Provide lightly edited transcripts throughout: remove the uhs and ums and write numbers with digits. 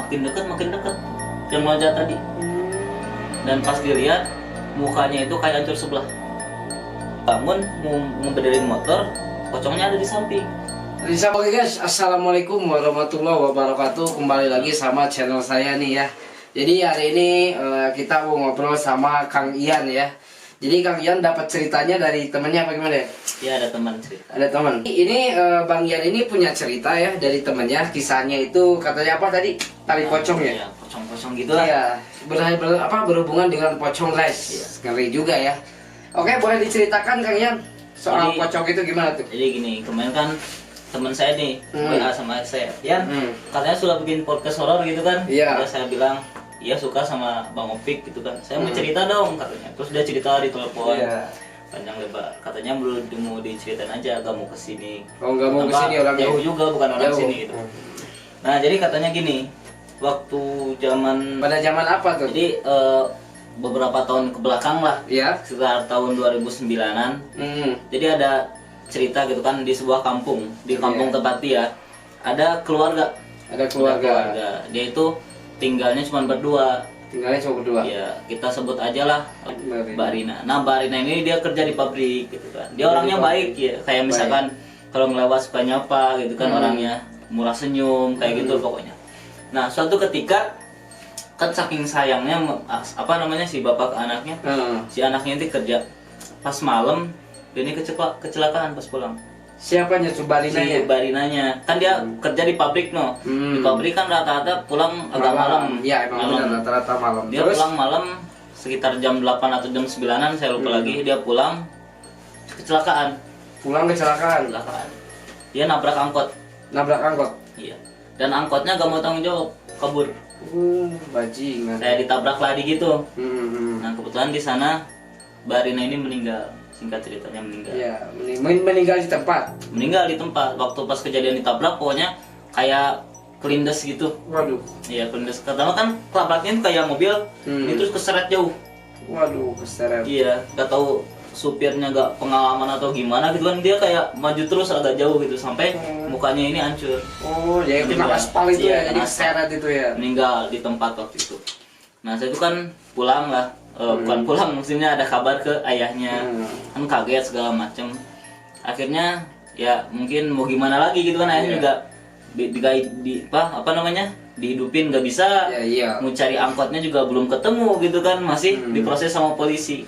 makin dekat yang meloncat tadi. Dan pas dilihat mukanya itu kayak hancur sebelah. Bangun mau ngebenerin motor, pocongnya ada di samping. Oke guys, assalamualaikum warahmatullahi wabarakatuh. Kembali lagi sama channel saya nih ya. Jadi hari ini kita mau ngobrol sama Kang Ian ya. Jadi Kang Ian dapat ceritanya dari temennya apa gimana ya? Ya ada teman cerita. Ada teman. Ini Bang Ian ini punya cerita ya dari temennya. Kisahnya itu katanya apa tadi? Tali pocong ya? Iya, pocong-pocong gitu lah. Iya, berhubungan dengan pocong guys. Iya. Ngeri juga ya. Oke, boleh diceritakan Kang Ian soal Jadi- pocong itu gimana tuh? Jadi gini, kemarin kan teman saya nih, WA sama saya, katanya sudah bikin podcast horor gitu kan. Iya. Terus saya bilang, iya suka sama Bang Opik gitu kan. Saya mau cerita dong katanya. Terus dia cerita di telepon. Iya. Panjang lebar. Katanya belum mau diceritain aja, gak mau kesini. Oh, nggak mau Kenapa? kesini orangnya? Jauh juga, bukan orang Jauh. sini gitu. Nah jadi katanya gini, waktu zaman, Pada zaman apa tuh? jadi beberapa tahun ke belakang lah, Iya. sekitar tahun 2009-an. Jadi ada cerita gitu kan di sebuah kampung, di kampung Iya. tempat dia ada keluarga. Ada keluarga. Dia itu tinggalnya cuma berdua. Tinggalnya cuma berdua. Ya kita sebut aja lah Mbak Mbak Rina. Nah Mbak Rina ini dia kerja di pabrik gitu kan. Dia orangnya baik ya, kayak misalkan kalau ngelewat suka nyapa gitu kan, orangnya murah senyum kayak gitu pokoknya. Nah suatu ketika kan saking sayangnya si bapak ke anaknya, si anaknya itu kerja pas malam, dia ini kecelakaan pas pulang. Siapanya tuh Barinanya? Si Barinanya kan dia kerja di pabrik no. Di pabrik kan rata-rata pulang agak malam. Iya, emang benar rata-rata malam. Dia Terus pulang malam sekitar jam 8 atau jam 9-an, saya lupa lagi. Dia pulang kecelakaan. kecelakaan. Dia nabrak angkot. Nabrak angkot. Iya. Dan angkotnya gak mau tanggung jawab, kabur. Bajingan. Saya ditabrak lagi gitu. Hmm. Nah, kebetulan di sana Barina ini meninggal. Singkat ceritanya meninggal. Iya, meninggal di tempat. Meninggal di tempat. Waktu pas kejadian ditabrak pokoknya kayak kelindes gitu. Waduh. Iya, kelindes. Pertama kan tabraknya kayak mobil, ini terus keseret jauh. Waduh, keseret. Iya, gak tahu supirnya gak pengalaman atau gimana gitu kan, dia kayak maju terus agak jauh gitu sampai mukanya ini hancur. Oh, jadi Itu kena dia. aspal itu Iya, ya, jadi kena aspal. keseret itu ya. Meninggal di tempat waktu itu. Nah, saya itu kan pulang lah. Bukan pulang, maksudnya ada kabar ke ayahnya. Kan kaget segala macem. Akhirnya ya mungkin mau gimana lagi gitu kan, ayahnya juga dihidupin gak bisa. Iya. Mau cari angkotnya juga belum ketemu gitu kan, masih diproses sama polisi.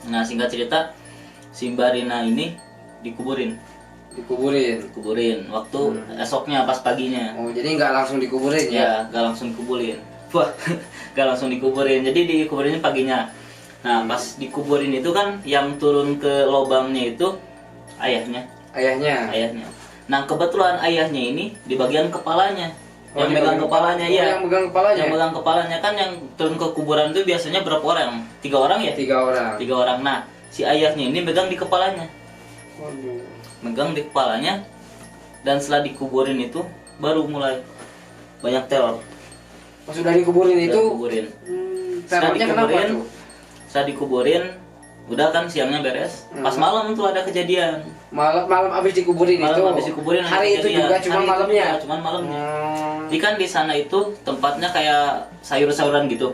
Nah singkat cerita, si Mbak Rina ini dikuburin waktu esoknya pas paginya. Oh, jadi nggak langsung dikuburin ya? Ya gak langsung dikuburin. Wah, gak langsung dikuburin, jadi dikuburinnya paginya. Nah pas dikuburin itu kan yang turun ke lubangnya itu ayahnya. Nah kebetulan ayahnya ini di bagian kepalanya. Oh, Yang megang kepalanya, oh, ya. yang megang kepalanya? Yang megang kepalanya kan, yang turun ke kuburan itu biasanya berapa orang? 3 orang ya? 3 orang. 3 orang. Nah, si ayahnya ini megang di kepalanya. Waduh. Megang di kepalanya. Dan setelah dikuburin itu baru mulai banyak teror. Pas sudah dikuburin itu, Dikuburin. terornya kenapa dikuburin, tuh? Setelah dikuburin, udah kan siangnya beres. Pas malam tuh ada kejadian. Malam abis dikuburin itu. Habis dikuburin ada Hari itu kejadian. juga cuma Hari itu malamnya. juga cuman malamnya. Jadi kan di sana itu tempatnya kayak sayur-sayuran gitu.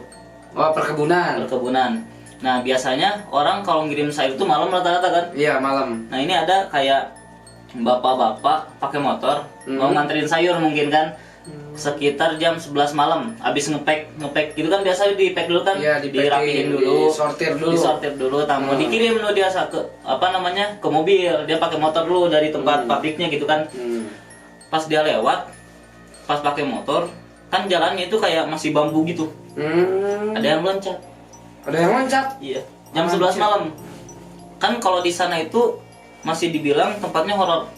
Oh, perkebunan. Nah biasanya orang kalau ngirim sayur itu malam rata-rata kan. Iya, malam. Nah ini ada kayak bapak-bapak pakai motor mau nganterin sayur mungkin kan, sekitar jam 11 malam habis ngepek gitu kan, biasa di-pack dulu kan. Iya, dirapihin dulu, disortir dulu, tamu dikirim dulu dia ke mobil, dia pakai motor dulu dari tempat pabriknya gitu kan. Pas dia lewat, pas pakai motor kan jalannya itu kayak masih bambu gitu, ada yang meloncat. Iya, jam 11 malam kan. Kalau di sana itu masih dibilang tempatnya horor.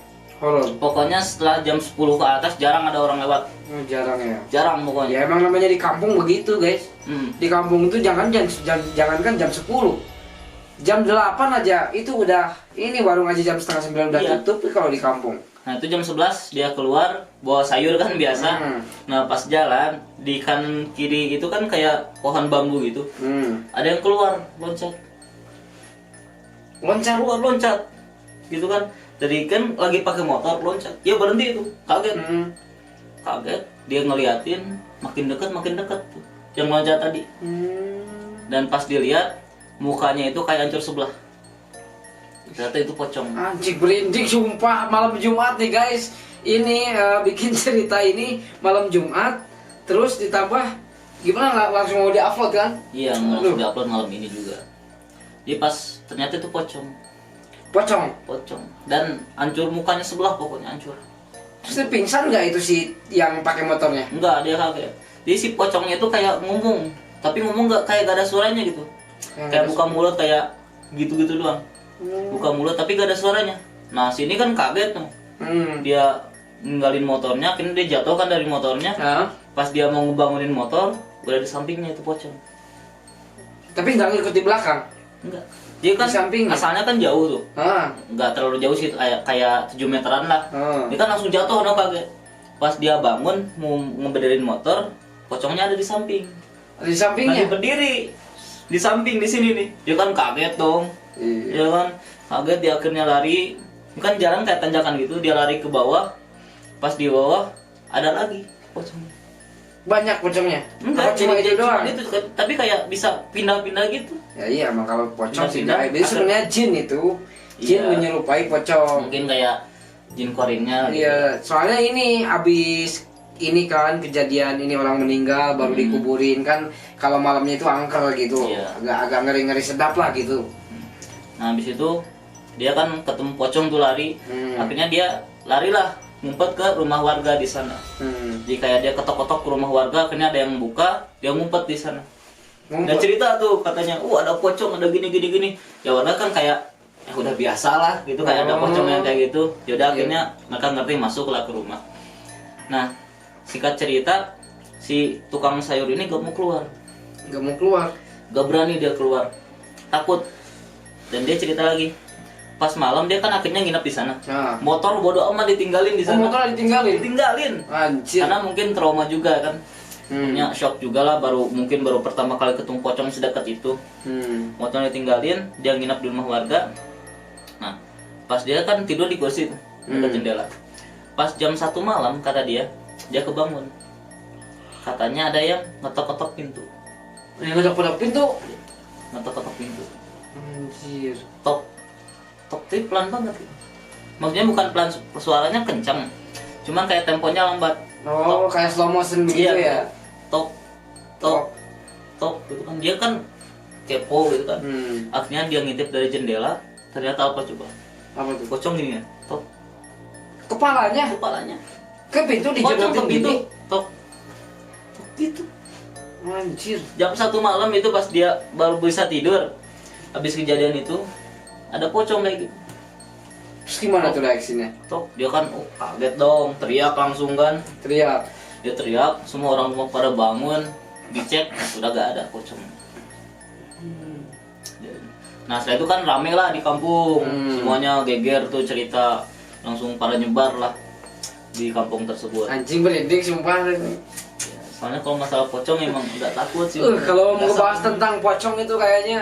Pokoknya setelah jam 10 ke atas jarang ada orang lewat. Jarang ya. Jarang pokoknya. Ya emang namanya di kampung begitu guys. Di kampung itu jangankan jam 10, jam 8 aja itu udah, ini warung aja jam setengah 9 udah tutup kalau di kampung. Nah itu jam 11 dia keluar bawa sayur kan biasa. Nah pas jalan di kanan kiri itu kan kayak pohon bambu gitu. Ada yang keluar loncat gitu kan. Dari kan lagi pakai motor loncat, dia berhenti itu, kaget. Dia ngeliatin, makin dekat tuh yang loncat tadi. Dan pas dilihat mukanya itu kayak hancur sebelah. Ternyata itu pocong. Anjing berinding sumpah, malam Jumat nih guys. Ini bikin cerita ini malam Jumat, terus ditambah gimana langsung mau di-upload kan? Iya, mau langsung di-upload malam ini juga. Jadi pas ternyata itu pocong. Pocong. Dan hancur mukanya sebelah, pokoknya hancur. Terus dia pingsan nggak itu si yang pakai motornya? Enggak, dia kaget. Jadi si pocongnya itu kayak ngomong, tapi ngomong nggak kayak gak ada suaranya gitu. Kayak buka mulut kayak gitu-gitu doang. Buka mulut tapi gak ada suaranya. Nah, sini kan kaget tuh. Dia ninggalin motornya, akhirnya dia jatuh kan dari motornya. Pas dia mau ngebangunin motor, udah di sampingnya itu pocong. Tapi nggak ngikut di belakang? Enggak. Dia kan asalnya kan jauh tuh. Nggak terlalu jauh sih, kayak 7 meteran lah. Dia kan langsung jatuh, udah kaget. Pas dia bangun mau ngebenerin motor, pocongnya ada di samping. Ada di sampingnya? Lagi berdiri di samping di sini nih. Dia kan kaget dong. Dia kan kaget, dia akhirnya lari. Kan jalan kayak tanjakan gitu, dia lari ke bawah. Pas di bawah ada lagi pocongnya. Banyak pocongnya? Enggak, cuma itu doang. Itu, tapi kayak bisa pindah-pindah gitu. Ya iya, emang kalau pocong pindah. Jadi sebenarnya jin itu. Jin menyerupai pocong. Mungkin kayak jin korinnya gitu. Iya, soalnya ini abis ini kan kejadian ini orang meninggal baru dikuburin kan, kalau malamnya itu angker gitu. Agak ngeri-ngeri sedap lah gitu. Nah, habis itu dia kan ketemu pocong tuh lari. Akhirnya dia larilah ngumpet ke rumah warga di sana. Jadi kayak dia ketok-ketok ke rumah warga, akhirnya ada yang buka, dia ngumpet di sana. Dan cerita tuh katanya, ada pocong, ada gini. Ya warga kan kayak udah biasa lah gitu, kayak ada pocong yang kayak gitu. Yaudah akhirnya mereka ngerti, masuklah ke rumah. Nah, singkat cerita, si tukang sayur ini gak mau keluar. Gak berani dia keluar, takut. Dan dia cerita lagi, pas malam dia kan akhirnya nginep di sana. Motor bodo amat ditinggalin di sana. Motor ditinggalin. Anjir. Karena mungkin trauma juga kan. Punya shock juga lah, baru pertama kali ketemu pocong sedekat itu. Motor ditinggalin, dia nginep di rumah warga. Nah, pas dia kan tidur di kursi dekat jendela. Pas jam 1 malam kata dia kebangun. Katanya ada yang ngetok-ketok pintu. Ngetok-ketok pintu? Ngetok-ketok pintu. Anjir. Tok tapi pelan banget. Maksudnya bukan pelan, suaranya kencang. Cuman kayak temponya lambat. Kayak slow motion begitu ya. Tok gitu kan. Dia kan kepo gitu kan. Akhirnya dia ngintip dari jendela, ternyata apa coba? Apa tuh? Pocong gini ya. Tok. Kepalanya. Ke pintu dijedotin pintu. Tok gitu. Anjir. Jam 1 malam itu pas dia baru bisa tidur. Habis kejadian itu ada pocong kayak gitu. Terus gimana tuh reaksinya? Dia kan kaget dong, teriak langsung kan. Dia teriak, semua orang rumah pada bangun, dicek, udah gak ada pocong. Nah setelah itu kan rame lah di kampung, semuanya geger tuh cerita, langsung pada nyebar lah di kampung tersebut. Anjing berinding sumpah. Soalnya kalau masalah pocong emang udah takut sih. Kalau mau bahas tentang pocong itu kayaknya,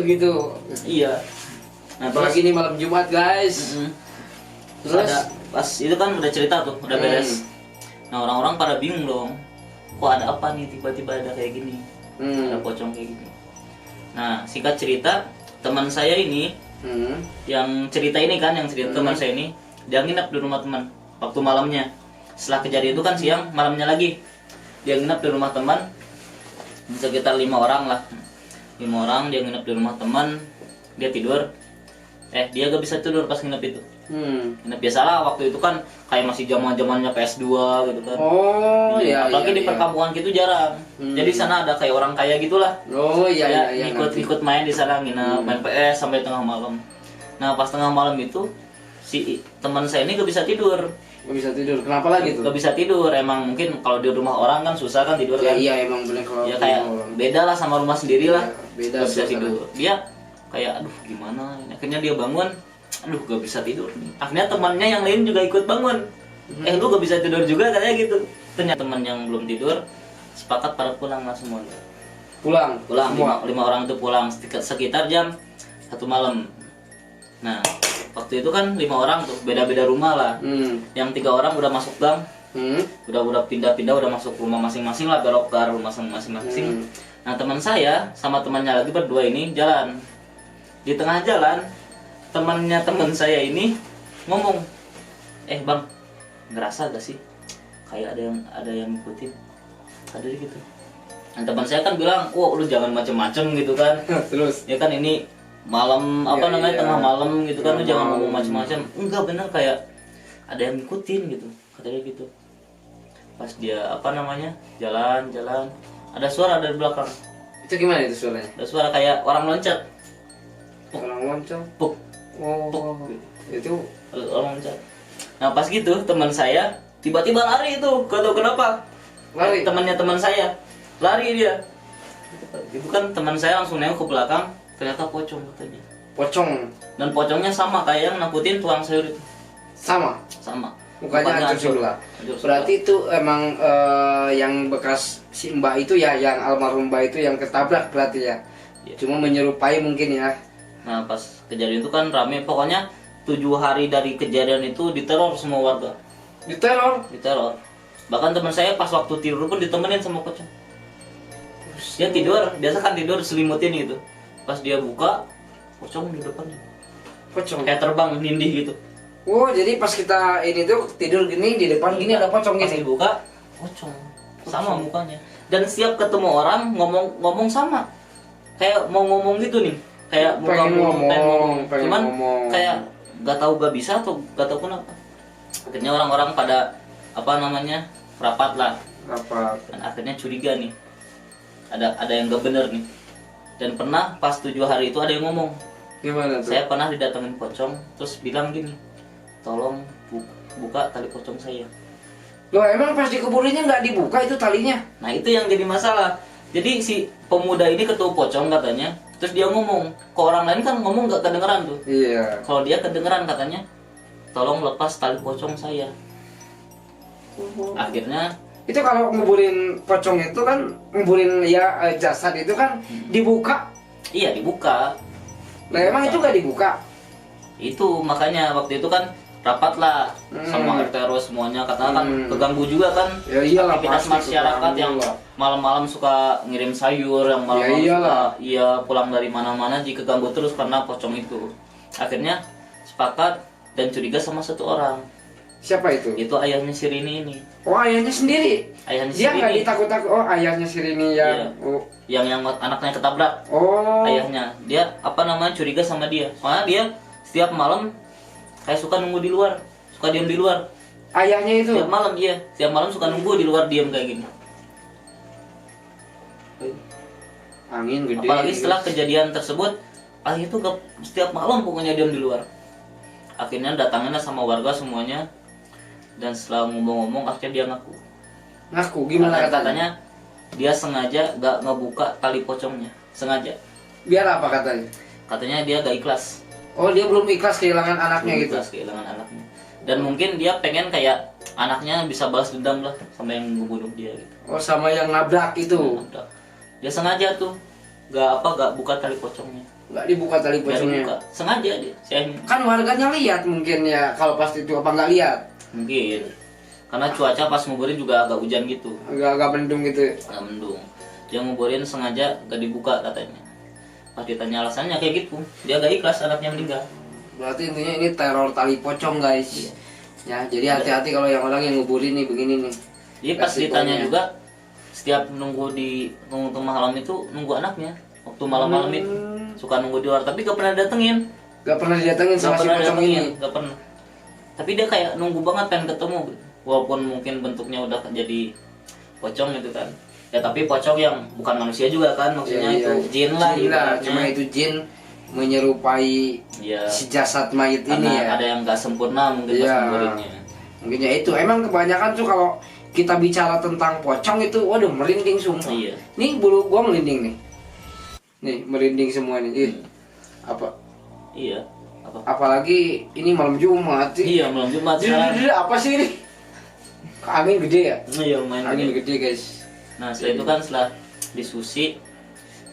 gitu. Iya. Nah, apalagi ini malam Jumat guys. Terus ada, pas itu kan udah cerita tuh, udah beres. Nah orang-orang pada bingung dong, kok ada apa nih tiba-tiba ada kayak gini, ada pocong kayak gini. Nah singkat cerita, teman saya ini, yang cerita ini kan, yang cerita teman saya ini, dia nginep di rumah teman waktu malamnya. Setelah kejadian itu kan siang, malamnya lagi dia nginep di rumah teman, sekitar 5 orang lah. 5 orang dia nginep di rumah teman, dia tidur. Dia gak bisa tidur pas nginep itu. Nginep biasalah waktu itu kan kayak masih zamannya PS2 gitu kan. Apalagi di perkampungan gitu jarang. Jadi sana ada kayak orang kaya gitulah. Ikut main di sana, nginep main PS sampai tengah malam. Nah pas tengah malam itu si teman saya ini gak bisa tidur. Kenapa lagi tuh? Gak bisa tidur, emang mungkin kalau di rumah orang kan susah kan tidur kan. Iya emang bener kalau. Ya kayak beda lah sama rumah sendiri lah. Beda. Gak bisa tidur. Dia kayak aduh gimana. Akhirnya dia bangun, aduh gak bisa tidur. Akhirnya temannya yang lain juga ikut bangun. Lu gak bisa tidur juga katanya gitu. Ternyata teman yang belum tidur sepakat pada pulang lah semuanya. Pulang semua. 5 orang itu pulang sekitar jam 1 malam. Nah waktu itu kan 5 orang tuh beda-beda rumah lah. Yang 3 orang udah masuk gang, Udah pindah-pindah, udah masuk rumah masing-masing lah, belok ke rumah masing-masing. Nah teman saya sama temannya lagi berdua ini jalan. Di tengah jalan temannya teman saya ini ngomong, bang, ngerasa gak sih kayak ada yang ngikutin, ada gitu. Nah teman saya kan bilang, wah lu jangan macem-macem gitu kan. Terus ya kan ini malam tengah malam gitu kan, lu jangan ngomong macem-macem. Enggak, bener kayak ada yang ngikutin gitu, katanya gitu. Pas dia jalan ada suara dari belakang. itu gimana itu suaranya? Ada suara kayak orang loncat. Orang loncat. Puk. Oh, itu orang loncat. Nah pas gitu teman saya tiba-tiba lari itu, gak tau kenapa. Lari. Temannya teman saya lari dia. Itu kan teman saya langsung nengok ke belakang, ternyata pocong katanya. Pocong. Dan pocongnya sama kayak yang nakutin tuang sayur itu. Sama. Mukanya hancur sebelah. Berarti itu emang yang bekas si Mbak itu ya, yang almarhum Mbak itu yang ketabrak berarti ya. Cuma menyerupai mungkin ya. Nah pas kejadian itu kan rame, pokoknya 7 hari dari kejadian itu diteror semua warga. Diteror? Bahkan teman saya pas waktu tidur pun ditemenin sama pocong. Dia tidur, biasa kan tidur selimutin gitu. Pas dia buka, pocong di depannya. Pocong? Kayak terbang, nindih gitu. Oh, jadi pas kita ini tuh tidur gini, di depan gini ada pocong Pas gini. dibuka, pocong. Sama mukanya. Dan setiap ketemu orang ngomong sama. Kayak mau ngomong gitu nih. Kayak pengen ngomong. Cuman kayak gak bisa atau gak tahu kenapa. Akhirnya orang-orang pada rapat lah. Dan akhirnya curiga nih. Ada yang gak bener nih. Dan pernah pas 7 hari itu ada yang ngomong. Gimana tuh? Saya pernah didatengin pocong, terus bilang gini, tolong buka tali pocong saya. Loh, emang pas dikuburinnya nggak dibuka itu talinya? Nah itu yang jadi masalah. Jadi si pemuda ini ketemu pocong katanya, terus dia ngomong. Ke orang lain kan ngomong nggak kedengeran tuh. Iya. Kalau dia kedengeran katanya, tolong lepas tali pocong saya. Akhirnya itu kalau nguburin pocong itu kan, nguburin ya jasad itu kan dibuka. iya dibuka. Nah emang itu nggak dibuka? Itu makanya waktu itu kan rapat lah sama RT RW semuanya, katanya kan keganggu juga kan. Ya iyalah, aktivitas pasti masyarakat yang malam-malam suka ngirim sayur, yang malam-malam suka pulang dari mana-mana jika keganggu terus karena pocong itu. Akhirnya sepakat dan curiga sama satu orang. Siapa itu? Itu ayahnya si Rini ini. Oh, ayahnya sendiri. Ayahnya Dia si nggak Rini. ditakut-takut. Oh, ayahnya si Rini yang yang anaknya ketabrak. Oh. Ayahnya. Dia curiga sama dia. Soalnya dia setiap malam kayak suka nunggu di luar, suka diam di luar. Ayahnya itu? Setiap malam suka nunggu di luar diam kayak gini. Angin gede. Apalagi setelah kejadian tersebut, ayah itu setiap malam pokoknya diam di luar. Akhirnya datangnya sama warga semuanya, dan setelah ngomong-ngomong akhirnya dia ngaku. Ngaku gimana katanya? Dia sengaja gak ngebuka tali pocongnya, sengaja. Biar apa katanya? Katanya dia gak ikhlas. Oh, dia belum ikhlas kehilangan anaknya gitu. Kehilangan anaknya. Dan mungkin dia pengen kayak anaknya bisa balas dendam lah sama yang membunuh dia gitu. Oh, sama yang nabrak itu. Dia sengaja tuh gak buka tali pocongnya. Gak dibuka tali pocongnya. Sengaja dia. Kan warganya lihat mungkin ya, kalau pas itu apa nggak lihat? Mungkin. Karena cuaca pas nguburin juga agak hujan gitu. Agak mendung gitu. Agak mendung. Dia nguburin sengaja gak dibuka katanya. Pas ditanya alasannya kayak gitu, dia gak ikhlas anaknya meninggal. Berarti intinya ini teror tali pocong guys. Ya, jadi hati-hati kalau yang orang yang nguburin nih begini nih. Jadi pas ditanya juga, setiap nunggu tengah malam itu nunggu anaknya. Waktu malam-malam itu suka nunggu di luar, tapi gak pernah datengin. Gak pernah didatengin sama si pocong ini. Gak pernah. Tapi dia kayak nunggu banget pengen ketemu. Walaupun mungkin bentuknya udah jadi pocong gitu kan. Ya tapi pocong yang bukan manusia juga kan, maksudnya itu jin lah. Cuma itu jin menyerupai si jasad mayit ini ya. Ada yang gak sempurna mungkin pas nguburinnya. Mungkin ya itu. Emang kebanyakan tuh kalau kita bicara tentang pocong itu, waduh merinding sumpah. Iya. Nih bulu gua merinding nih. Nih merinding semua nih. Apa? Iya. Apalagi ini malam Jumat sih. Iya, malam Jumat. Apa sih ini? Angin gede ya? Iya, angin gede guys. Nah setelah itu kan setelah disusi,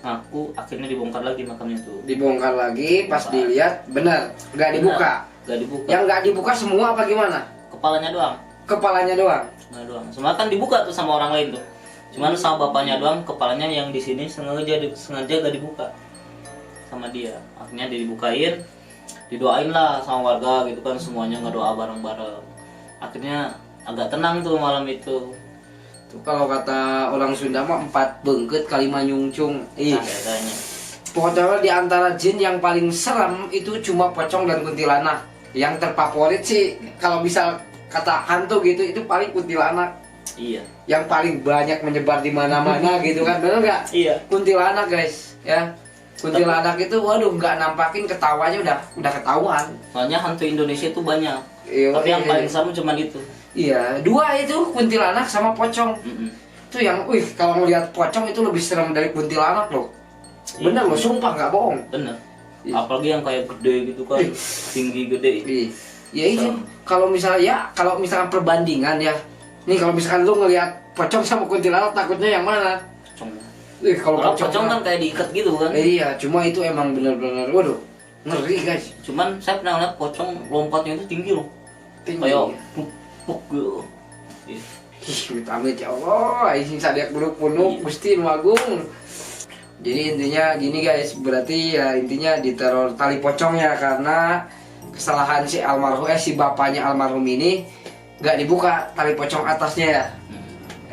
ngaku akhirnya dibongkar lagi makamnya tuh. Dibongkar lagi, pas dilihat benar, nggak dibuka. Nggak dibuka. Yang nggak dibuka semua apa gimana? Kepalanya doang. Kepalanya doang. Nah doang. Semua kan dibuka tuh sama orang lain tuh. Cuman sama bapaknya doang, kepalanya yang di sini sengaja gak dibuka sama dia. Akhirnya dibukain, didoain lah sama warga gitu kan, semuanya ngedoa bareng-bareng. Akhirnya agak tenang tuh malam itu. Tuh, kalau kata orang Sunda mah 4 bengket kali manyungcung. Katanya. Pokoknya di antara jin yang paling serem itu cuma pocong dan kuntilanak. Yang terfavorit sih kalau bisa kata hantu gitu itu paling kuntilanak. Iya. Yang paling banyak menyebar di mana-mana gitu kan, benar nggak? Iya. Kuntilanak guys, ya. Kuntilanak itu, waduh, nggak nampakin ketawanya udah ketahuan. Soalnya hantu Indonesia itu banyak. Iya, Tapi yang iya. paling serem cuma itu. Iya, 2 itu kuntilanak sama pocong. Itu yang, kalau ngelihat pocong itu lebih serem dari kuntilanak loh. Bener loh, sumpah nggak bohong. Bener. Iya. Apalagi yang kayak gede gitu kan, tinggi gede. Ya itu, kalau misalkan perbandingan ya. Nih kalau misalkan lu ngelihat pocong sama kuntilanak takutnya yang mana? Pocong. Kalau Pocong kan kayak diikat gitu kan. Iya, cuma itu emang bener-bener, waduh, ngeri guys. Cuman saya pernah lihat pocong lompatnya itu tinggi loh. Tinggi. Kayak puk gitu. Iya. Amit ya Allah, izin sadiak buruk penuh, Gusti Nu Agung. Jadi intinya gini guys, berarti ya intinya diteror tali pocongnya karena kesalahan si bapaknya almarhum ini nggak dibuka tali pocong atasnya ya.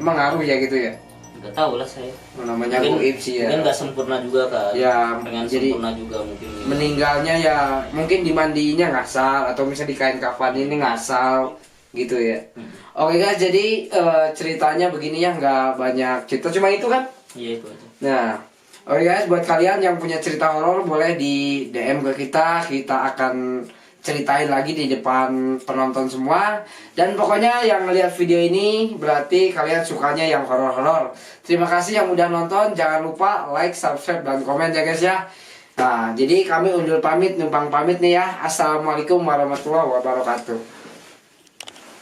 Emang ngaruh ya gitu ya? Nggak tahu lah saya. Namanya goib sih ya. Mungkin nggak sempurna juga kan. Ya, pengen jadi sempurna juga mungkin. meninggalnya ya mungkin dimandiinnya ngasal atau misalnya di kain kafan ini ngasal gitu ya. Oke guys, jadi ceritanya begini ya, nggak banyak cerita, cuma itu kan. Iya itu aja. Nah, oke guys, buat kalian yang punya cerita horor boleh di DM ke kita akan ceritain lagi di depan penonton semua. Dan pokoknya yang ngeliat video ini berarti kalian sukanya yang horor-horor. Terima kasih yang udah nonton, jangan lupa like, subscribe, dan komen ya guys ya. Nah, jadi kami undur pamit, numpang pamit nih ya. Assalamualaikum warahmatullahi wabarakatuh.